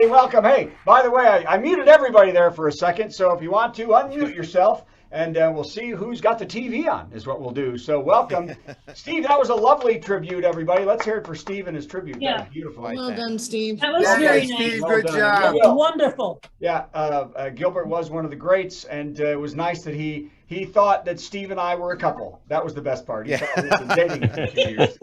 Hey, welcome. Hey, by the way, I muted everybody there for a second, so if you want to unmute yourself, and we'll see who's got the TV on, is what we'll do. So welcome. Steve, that was a lovely tribute, everybody. Let's hear it for Steve and his tribute. Yeah. That was beautiful. Well done, Steve. That was Yeah, very Steve, nice. Well good done. job. That was wonderful. Yeah, Gilbert was one of the greats, and it was nice that he thought that Steve and I were a couple. That was the best part. He thought we've been dating for 2 years.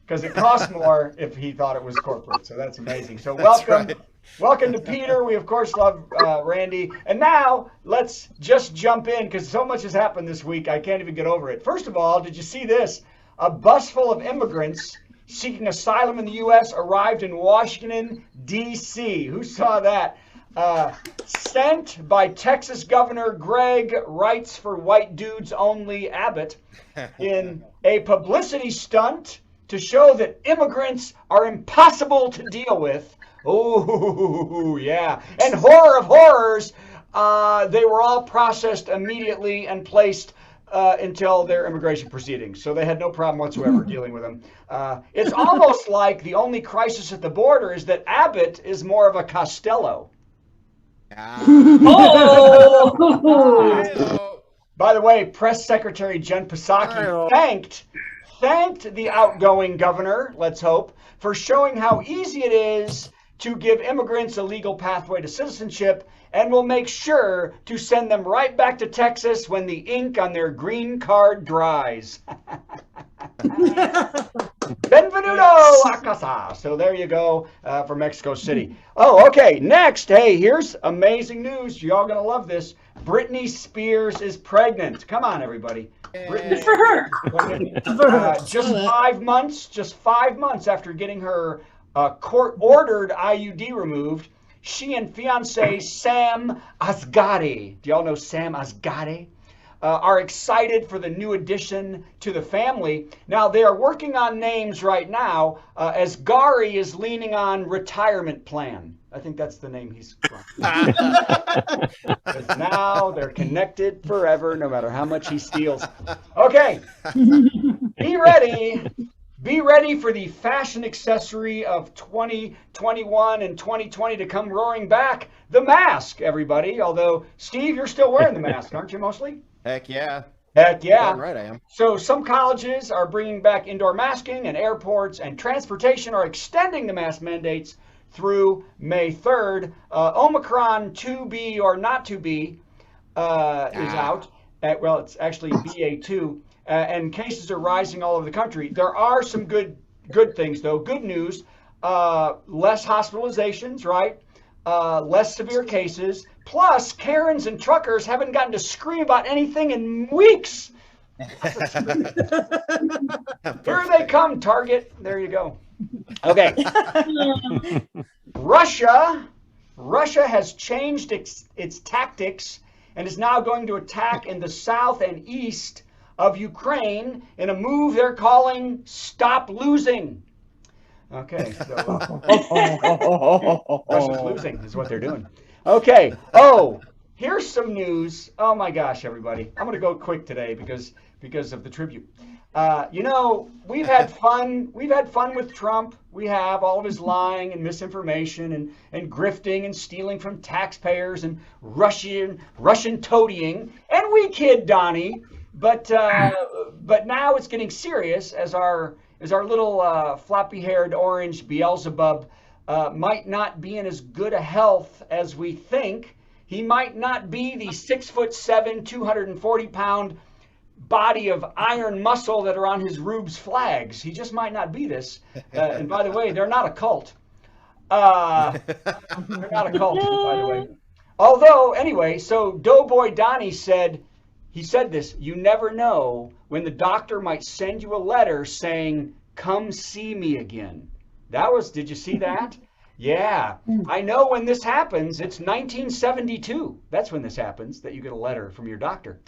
Because it costs more if he thought it was corporate. So that's amazing. So welcome. Welcome to Peter. We, of course, love Randy. And now let's just jump in because so much has happened this week. I can't even get over it. First of all, did you see this? A bus full of immigrants seeking asylum in the U.S. arrived in Washington, D.C. Who saw that? Sent by Texas Governor Greg Rights for White Dudes Only Abbott in a publicity stunt to show that immigrants are impossible to deal with. Oh, yeah. And horror of horrors, they were all processed immediately and placed until their immigration proceedings. So they had no problem whatsoever dealing with them. It's almost like the only crisis at the border is that Abbott is more of a Costello. Oh! By the way, Press Secretary Jen Psaki thanked the outgoing governor, let's hope, for showing how easy it is to give immigrants a legal pathway to citizenship and will make sure to send them right back to Texas when the ink on their green card dries. Benvenuto a casa. So there you go for Mexico City. Oh, okay. Next, hey, here's amazing news. Y'all gonna love this. Britney Spears is pregnant. Come on, everybody. Good for her. Just 5 months after getting her court-ordered IUD removed, she and fiancé Sam Asghari, do y'all know Sam Asghari, are excited for the new addition to the family. Now, they are working on names right now, as Gary is leaning on retirement plan. I think that's the name he's from. Because now they're connected forever, no matter how much he steals. Okay, be ready. Be ready for the fashion accessory of 2021 and 2020 to come roaring back. The mask, everybody. Although, Steve, you're still wearing the mask, aren't you, mostly? Heck yeah. Heck yeah. Right, I am. So some colleges are bringing back indoor masking, and airports and transportation are extending the mask mandates through May 3rd. Omicron 2B or not 2B is out. Well, it's actually BA2. And cases are rising all over the country. There are some good things, though. Good news, less hospitalizations, right? Less severe cases. Plus, Karens and truckers haven't gotten to scream about anything in weeks. Here they come, Target. There you go. Okay. Russia has changed its tactics and is now going to attack in the south and east of Ukraine in a move they're calling Stop Losing. Okay, so Russia's losing is what they're doing. Okay, here's some news. Oh my gosh, everybody. I'm going to go quick today because of the tribute. We've had fun. We've had fun with Trump. We have all of his lying and misinformation and grifting and stealing from taxpayers and Russian toadying. And we kid Donnie. But now it's getting serious as our little floppy-haired orange Beelzebub might not be in as good a health as we think. He might not be the 6'7", 240-pound body of iron muscle that are on his Rube's flags. He just might not be this. And by the way, they're not a cult. They're not a cult, by the way. Although, anyway, so Doughboy Donnie said this, you never know when the doctor might send you a letter saying, come see me again. Did you see that? Yeah, I know when this happens. It's 1972. That's when this happens, that you get a letter from your doctor.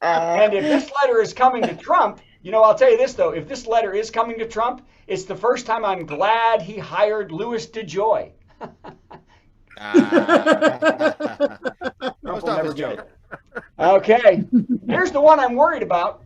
And if this letter is coming to Trump, I'll tell you this, though. If this letter is coming to Trump, it's the first time I'm glad he hired Louis DeJoy. Trump will never get it. Okay, here's the one I'm worried about.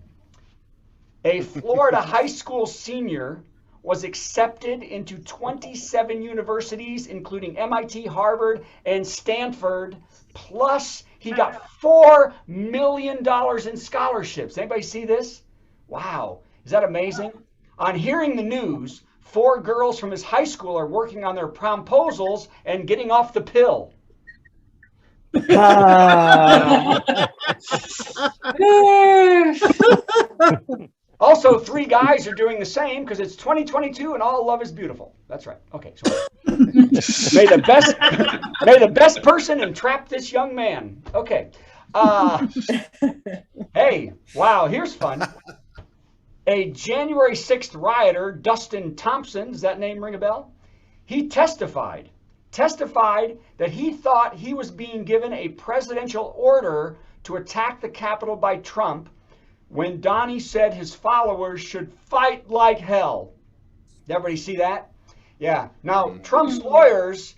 A Florida high school senior was accepted into 27 universities, including MIT, Harvard, and Stanford. Plus, he got $4 million in scholarships. Anybody see this? Wow. Is that amazing? On hearing the news, 4 girls from his high school are working on their promposals and getting off the pill. Also, 3 guys are doing the same because it's 2022 and all love is beautiful. That's right. Okay, so may the best person entrap this young man. Okay. Hey, wow, here's fun. A January 6th rioter, Dustin Thompson, does that name ring a bell? He testified that he thought he was being given a presidential order to attack the Capitol by Trump when Donnie said his followers should fight like hell. Everybody see that? Yeah. Now, Trump's lawyers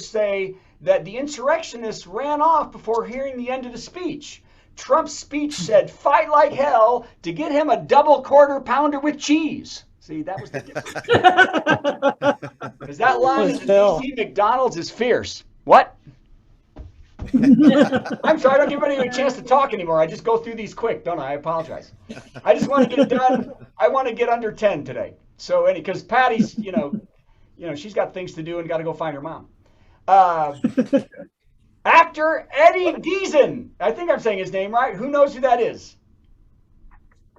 say that the insurrectionists ran off before hearing the end of the speech. Trump's speech said, "Fight like hell," to get him a double quarter pounder with cheese. See, that was the difference. Because that line at the DC McDonald's is fierce. What? I'm sorry, I don't give anybody a chance to talk anymore. I just go through these quick, don't I? I apologize. I just want to get it done. I want to get under 10 today. So, because Patty's, she's got things to do and got to go find her mom. Actor Eddie Deezen. I think I'm saying his name right. Who knows who that is?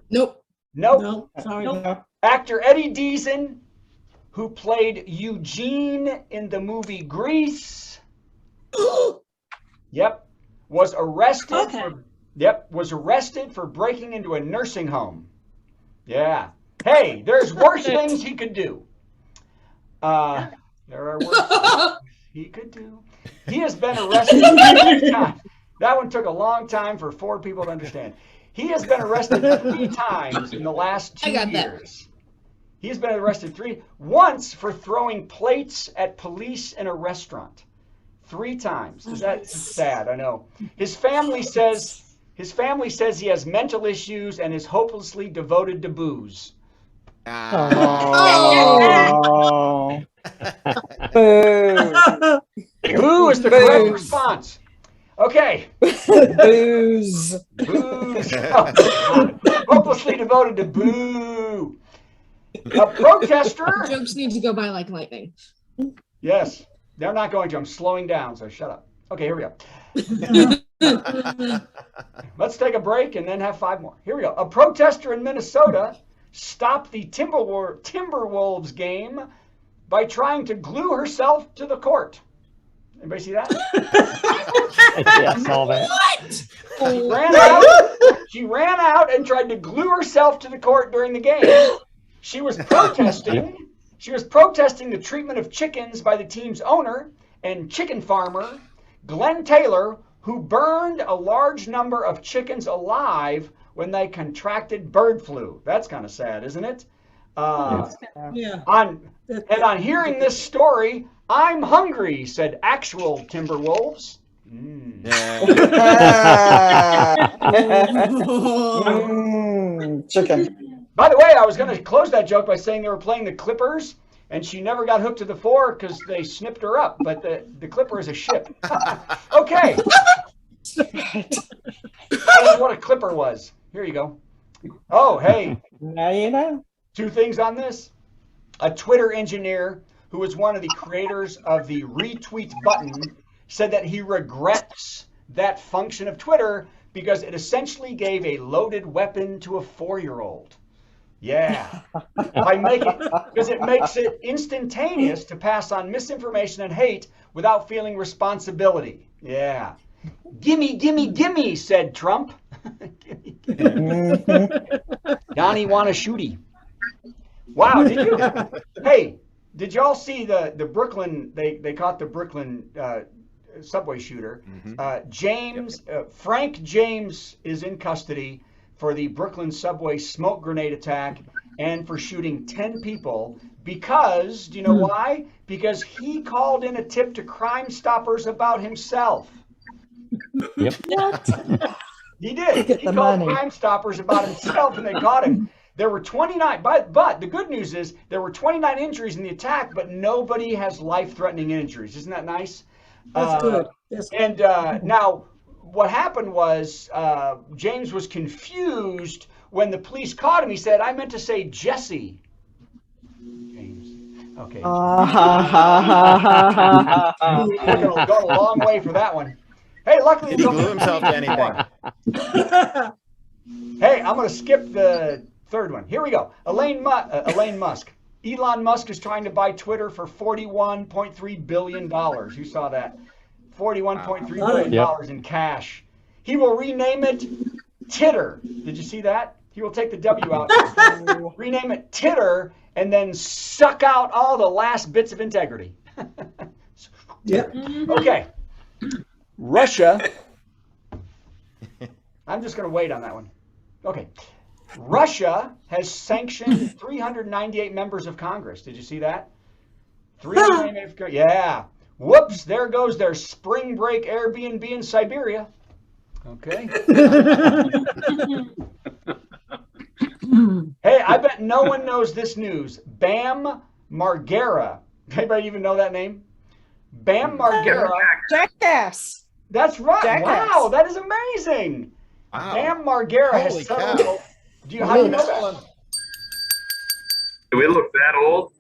Nope. No, sorry. Nope. Actor Eddie Deezen, who played Eugene in the movie Grease. Yep. Was arrested for breaking into a nursing home. Yeah. Hey, there's worse things he could do. There are worse things he could do. He has been arrested 3 times. That one took a long time for 4 people to understand. He has been arrested 3 times in the last 2 years. He has been arrested once for throwing plates at police in a restaurant. 3 times. That's sad, I know. His family says he has mental issues and is hopelessly devoted to booze. Oh. Boo is the correct response. Okay. Booze. Booze. Hopelessly devoted to boo. A protester. Jokes need to go by like lightning. Yes, they're not going to. I'm slowing down, so shut up. Okay, here we go. Let's take a break and then have 5 more. Here we go. A protester in Minnesota stopped the Timberwolves game by trying to glue herself to the court. Anybody see that? Yeah, I saw that. What? She ran out and tried to glue herself to the court during the game. She was protesting the treatment of chickens by the team's owner and chicken farmer, Glenn Taylor, who burned a large number of chickens alive when they contracted bird flu. That's kind of sad, isn't it? Yeah. On hearing this story, I'm hungry, said actual Timberwolves. Chicken. By the way, I was going to close that joke by saying they were playing the Clippers, and she never got hooked to the 4 because they snipped her up. But the Clipper is a ship. Okay. That's what a Clipper was. Here you go. Oh, hey. Now you know. 2 things on this. A Twitter engineer who was one of the creators of the retweet button said that he regrets that function of Twitter because it essentially gave a loaded weapon to a 4-year-old. Yeah. Because it makes it instantaneous to pass on misinformation and hate without feeling responsibility. Yeah. Gimme, gimme, gimme, said Trump. Gimme, gimme. Donnie want a shooty. Wow, did y'all see the Brooklyn, they caught the Brooklyn subway shooter. Frank James is in custody for the Brooklyn subway smoke grenade attack and for shooting 10 people because, do you know why? Because he called in a tip to Crime Stoppers about himself. Yep. What? He did. Get He the called money. Crime Stoppers about himself and they caught him. There were 29, but the good news is there were 29 injuries in the attack, but nobody has life-threatening injuries. Isn't that nice? That's good. That's And now, what happened was James was confused when the police caught him. He said, "I meant to say Jesse." James. Okay. We're going a long way for that one. Hey, luckily Did he glue himself to anything? Hey, I'm going to skip the third one. Here we go. Elon Musk. Elon Musk is trying to buy Twitter for $41.3 billion. Who saw that? $41.3 billion in cash. He will rename it Titter. Did you see that? He will take the W out, rename it Titter, and then suck out all the last bits of integrity. Yep. Okay. Russia. I'm just going to wait on that one. Okay. Russia has sanctioned 398 members of Congress. Did you see that? 398. Yeah. Whoops, there goes their spring break Airbnb in Siberia. Okay. Hey, I bet no one knows this news. Bam Margera. Anybody even know that name? Bam Margera. Jackass. That's right. Jackass. Wow, that is amazing. Wow. Bam Margera has Holy settled. cow. How do you know that? Do we look that old?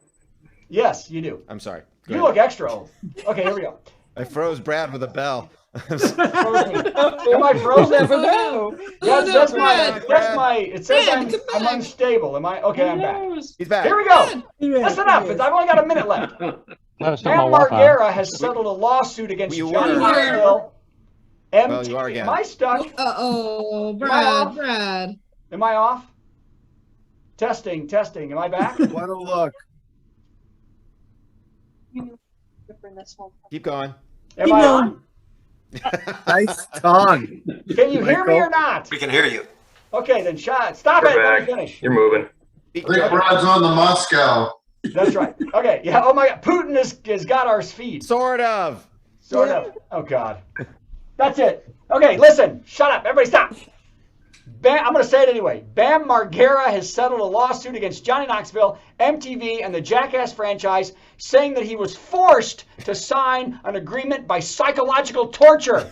Yes, you do. I'm sorry. Go You ahead. look extra old. Okay, here we go. I froze Brad with a bell. Frozen. Am I frozen? Never know. That's my. Brad. It says Brad, I'm come back. unstable. Am I? Okay, I'm back. He's back. Here we go. Yeah, Listen up. yes. I've only got a minute left. No, it's not my Bam Wi-Fi. Margera has settled a lawsuit against You Johnny were. Knoxville. Well, you are again. Am I stuck? Uh-oh, Wow. Brad. Am I off? Testing. Am I back? What a look. Keep going. Am I on? Nice tongue. Can you hear me or not? We can hear you. Okay, then stop You're it. Let me back. finish. You're moving. I think Brad's on the Moscow. That's right. Okay. Yeah. Oh my God. Putin has got our feed. Sort of. Sort of. Oh God. That's it. Okay. Listen. Shut up. Everybody stop. I'm going to say it anyway. Bam Margera has settled a lawsuit against Johnny Knoxville, MTV, and the Jackass franchise, saying that he was forced to sign an agreement by psychological torture.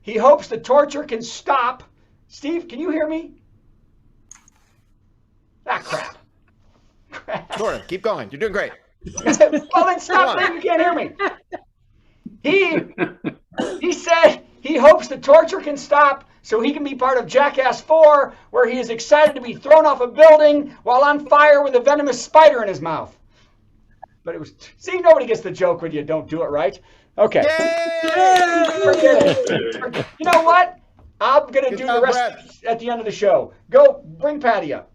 He hopes the torture can stop. Steve, can you hear me? Ah, crap. Sort of. Keep going. You're doing great. Well, then stop saying you can't hear me. He said he hopes the torture can stop so he can be part of Jackass 4, where he is excited to be thrown off a building while on fire with a venomous spider in his mouth. But it was, see, nobody gets the joke when you don't do it right. Okay. Forget it. You know what? I'm going to do the job, rest Brad. at the end of the show. Go, bring Patty up.